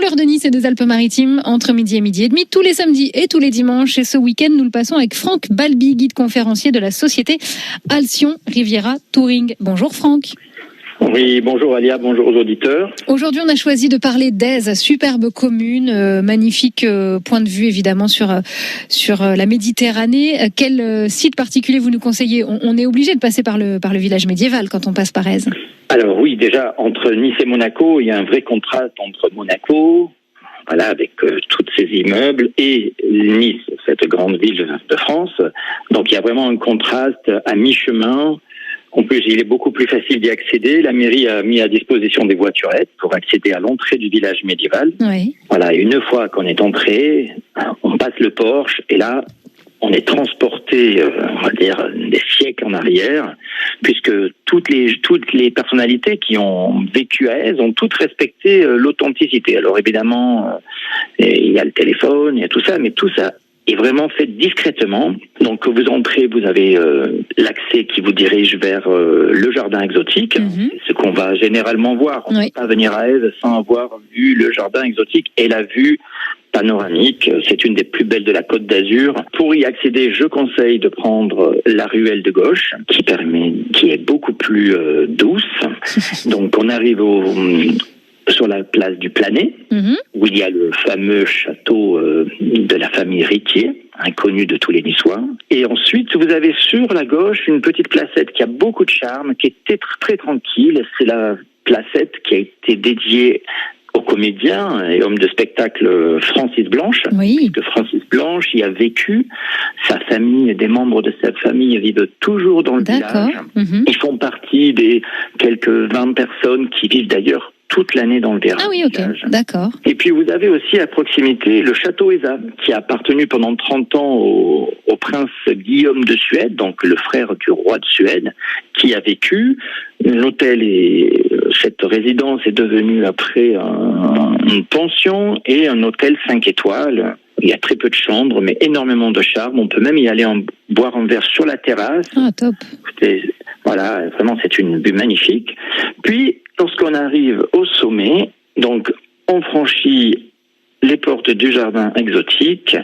couleurs de Nice et des Alpes-Maritimes entre midi et demi, tous les samedis et tous les dimanches. Et ce week-end, nous le passons avec Franck Balbi, guide conférencier de la société Alcyon Riviera Touring. Bonjour Franck. Oui, bonjour Alia, bonjour aux auditeurs. Aujourd'hui, on a choisi de parler d'Èze, superbe commune, magnifique point de vue évidemment sur la Méditerranée. Quel site particulier vous nous conseillez ? On est obligé de passer par le village médiéval quand on passe par Èze. Alors oui, déjà entre Nice et Monaco, il y a un vrai contraste entre Monaco, voilà, avec tous ces immeubles, et Nice, cette grande ville de France. Donc il y a vraiment un contraste à mi-chemin. En plus, il est beaucoup plus facile d'y accéder. La mairie a mis à disposition des voiturettes pour accéder à l'entrée du village médiéval. Oui. Voilà, une fois qu'on est entré, on passe le porche et là, on est transporté, on va dire, des siècles en arrière, puisque toutes les personnalités qui ont vécu à Èze ont toutes respecté l'authenticité. Alors évidemment, il y a le téléphone, il y a tout ça, mais tout ça est vraiment fait discrètement. Donc quand vous entrez, vous avez l'accès qui vous dirige vers le jardin exotique, ce qu'on va généralement voir. On ne peut pas venir à Èze sans avoir vu le jardin exotique et la vue panoramique. C'est une des plus belles de la Côte d'Azur. Pour y accéder, je conseille de prendre la ruelle de gauche, qui est beaucoup plus douce. Donc on arrive sur la place du Planet, où il y a le fameux château de la famille Riquier, inconnu de tous les Niçois. Et ensuite, vous avez sur la gauche une petite placette qui a beaucoup de charme, qui est très tranquille. C'est la placette qui a été dédiée au comédien et homme de spectacle Francis Blanche. Oui. Puisque Francis Blanche y a vécu. Sa famille et des membres de sa famille vivent toujours dans le village. Ils font partie des quelques 20 personnes qui vivent d'ailleurs toute l'année dans le village. Ah oui, ok, d'accord. Et puis vous avez aussi à proximité le château Eza, qui a appartenu pendant 30 ans au prince Guillaume de Suède, donc le frère du roi de Suède, qui a vécu. L'hôtel cette résidence est devenue après une pension et un hôtel 5 étoiles. Il y a très peu de chambres, mais énormément de charme. On peut même y aller boire un verre sur la terrasse. Ah, top. Voilà, vraiment, c'est une vue magnifique. Puis, lorsqu'on arrive au sommet, donc, on franchit les portes du jardin exotique.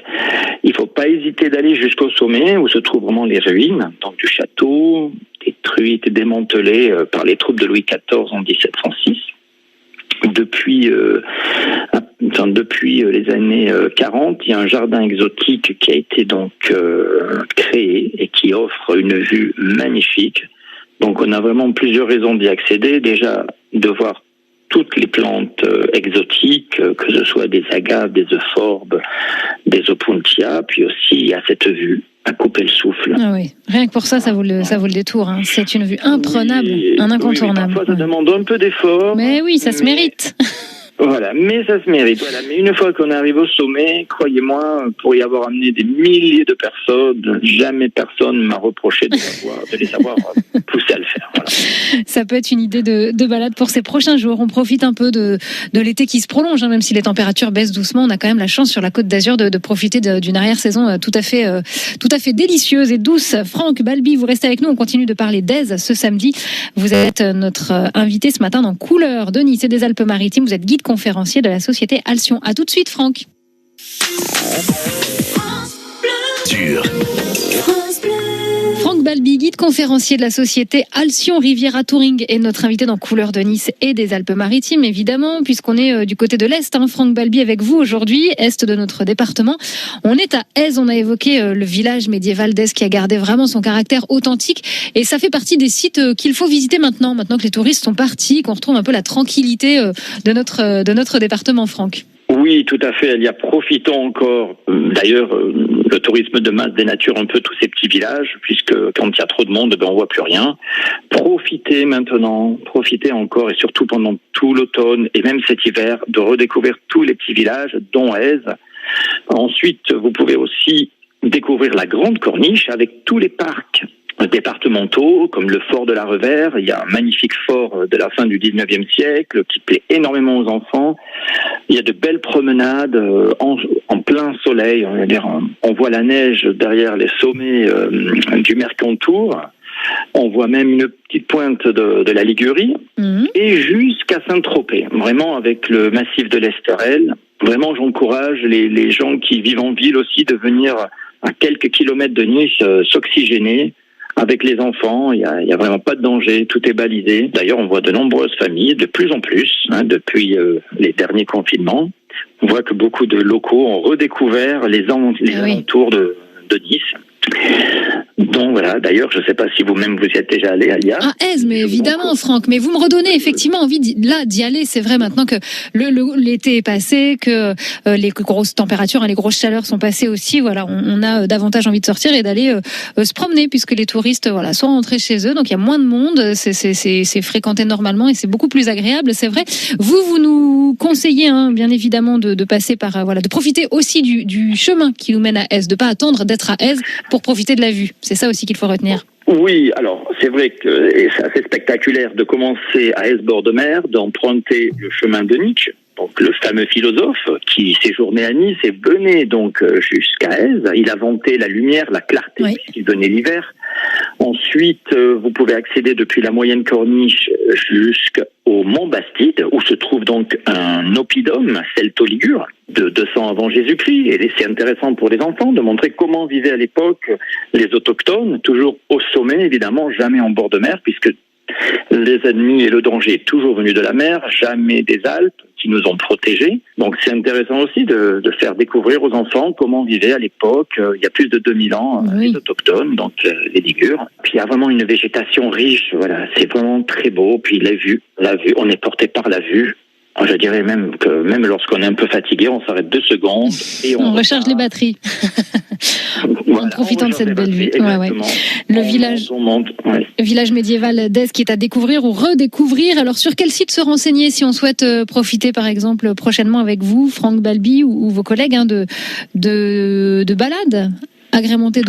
Il ne faut pas hésiter d'aller jusqu'au sommet, où se trouvent vraiment les ruines, donc du château, détruites et démantelées par les troupes de Louis XIV en 1706. Depuis les années 40, il y a un jardin exotique qui a été donc créé et qui offre une vue magnifique. Donc on a vraiment plusieurs raisons d'y accéder. Déjà, de voir toutes les plantes exotiques, que ce soit des agaves, des euphorbes, des opuntia, puis aussi il y a cette vue à couper le souffle. Ah oui, rien que pour ça, ça vaut le détour. Hein. C'est une vue imprenable, un incontournable. Oui, parfois ça demande un peu d'effort. Mais oui, ça se mérite. Voilà, mais ça se mérite. Voilà. Mais une fois qu'on arrive au sommet, croyez-moi, pour y avoir amené des milliers de personnes, jamais personne m'a reproché de les avoir poussés à le faire. Voilà. Ça peut être une idée de balade pour ces prochains jours. On profite un peu de l'été qui se prolonge, hein, même si les températures baissent doucement. On a quand même la chance sur la Côte d'Azur de profiter d'une arrière-saison tout à fait délicieuse et douce. Franck Balbi, vous restez avec nous. On continue de parler d'Èze ce samedi. Vous êtes notre invité ce matin dans Couleurs de Nice et des Alpes-Maritimes. Vous êtes guide conférencier de la société Alcyon. À tout de suite, Franck. Franck Balbi, guide conférencier de la société Alcyon Riviera Touring, est notre invité dans Couleurs de Nice et des Alpes-Maritimes, évidemment, puisqu'on est du côté de l'Est. Franck Balbi avec vous aujourd'hui, Est de notre département. On est à Èze, on a évoqué le village médiéval d'Èze qui a gardé vraiment son caractère authentique. Et ça fait partie des sites qu'il faut visiter maintenant que les touristes sont partis, qu'on retrouve un peu la tranquillité de notre département, Franck. Oui, tout à fait. Profitons encore. D'ailleurs, le tourisme de masse dénature un peu tous ces petits villages, puisque quand il y a trop de monde, on voit plus rien. Profitez maintenant, profitez encore, et surtout pendant tout l'automne et même cet hiver, de redécouvrir tous les petits villages, dont Èze. Ensuite, vous pouvez aussi découvrir la Grande Corniche avec tous les parcs départementaux, comme le fort de la Revère. Il y a un magnifique fort de la fin du 19e siècle qui plaît énormément aux enfants. Il y a de belles promenades en plein soleil. On voit la neige derrière les sommets du Mercantour. On voit même une petite pointe de la Ligurie et jusqu'à Saint-Tropez. Vraiment avec le massif de l'Esterel. Vraiment, j'encourage les gens qui vivent en ville aussi de venir à quelques kilomètres de Nice s'oxygéner. Avec les enfants, il y a vraiment pas de danger, tout est balisé. D'ailleurs, on voit de nombreuses familles, de plus en plus, depuis les derniers confinements. On voit que beaucoup de locaux ont redécouvert les alentours de Nice. Donc voilà, d'ailleurs, je ne sais pas si vous-même vous y êtes déjà allé, Alia. À Aise, mais évidemment, Franck. Mais vous me redonnez effectivement envie d'y aller. C'est vrai maintenant que l'été est passé, que les grosses températures, les grosses chaleurs sont passées aussi. Voilà, on a davantage envie de sortir et d'aller se promener puisque les touristes, sont rentrés chez eux. Donc il y a moins de monde. C'est fréquenté normalement et c'est beaucoup plus agréable. C'est vrai. Vous nous conseillez, bien évidemment, de passer par de profiter aussi du chemin qui nous mène à Aise, de pas attendre d'être à Aise pour profiter de la vue. C'est ça aussi qu'il faut retenir. Oui, alors c'est vrai que c'est assez spectaculaire de commencer à Aise-bord de mer, d'emprunter le chemin de Nietzsche, donc le fameux philosophe qui séjournait à Nice et venait donc jusqu'à Aise. Il a vanté la lumière, la clarté, puisqu'il venait l'hiver. Ensuite, vous pouvez accéder depuis la moyenne corniche jusqu'au Mont Bastide, où se trouve donc un oppidum celto-ligure de 200 avant Jésus-Christ. Et c'est intéressant pour les enfants de montrer comment vivaient à l'époque les autochtones, toujours au sommet évidemment, jamais en bord de mer, puisque les ennemis et le danger est toujours venu de la mer, jamais des Alpes qui nous ont protégés. Donc c'est intéressant aussi de faire découvrir aux enfants comment vivaient à l'époque, il y a plus de 2000 ans, les autochtones, donc les Ligures. Puis il y a vraiment une végétation riche, voilà, c'est vraiment très beau. Puis la vue, on est porté par la vue. Je dirais même que même lorsqu'on est un peu fatigué, on s'arrête 2 secondes et on recharge les batteries. En profitant de cette belle vue. Le village médiéval d'Aise qui est à découvrir ou redécouvrir. Alors sur quel site se renseigner si on souhaite profiter par exemple prochainement avec vous, Franck Balby ou vos collègues de balades agrémenté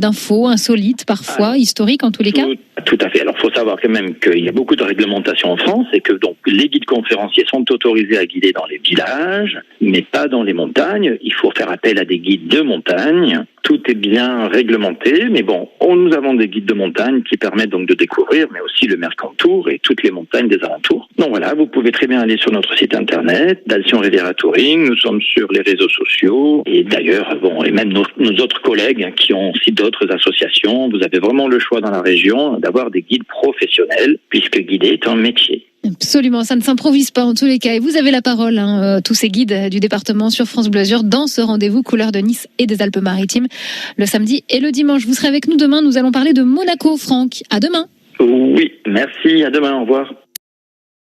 d'infos insolites, parfois historiques en tous les cas? Tout à fait. Alors, il faut savoir quand même qu'il y a beaucoup de réglementations en France et que donc les guides conférenciers sont autorisés à guider dans les villages, mais pas dans les montagnes. Il faut faire appel à des guides de montagne. Tout est bien réglementé, mais bon, nous avons des guides de montagne qui permettent donc de découvrir, mais aussi le Mercantour et toutes les montagnes des alentours. Donc voilà, vous pouvez très bien aller sur notre site internet, d'Alcyon Riviera Touring. Nous sommes sur les réseaux sociaux et d'ailleurs, et même nos autres collègues qui ont aussi d'autres associations. Vous avez vraiment le choix dans la région d'avoir des guides professionnels, puisque guider est un métier. Absolument, ça ne s'improvise pas en tous les cas. Et vous avez la parole, tous ces guides du département sur France Bleu Azur dans ce rendez-vous couleur de Nice et des Alpes-Maritimes le samedi et le dimanche. Vous serez avec nous demain. Nous allons parler de Monaco, Franck. À demain. Oui, merci. À demain. Au revoir.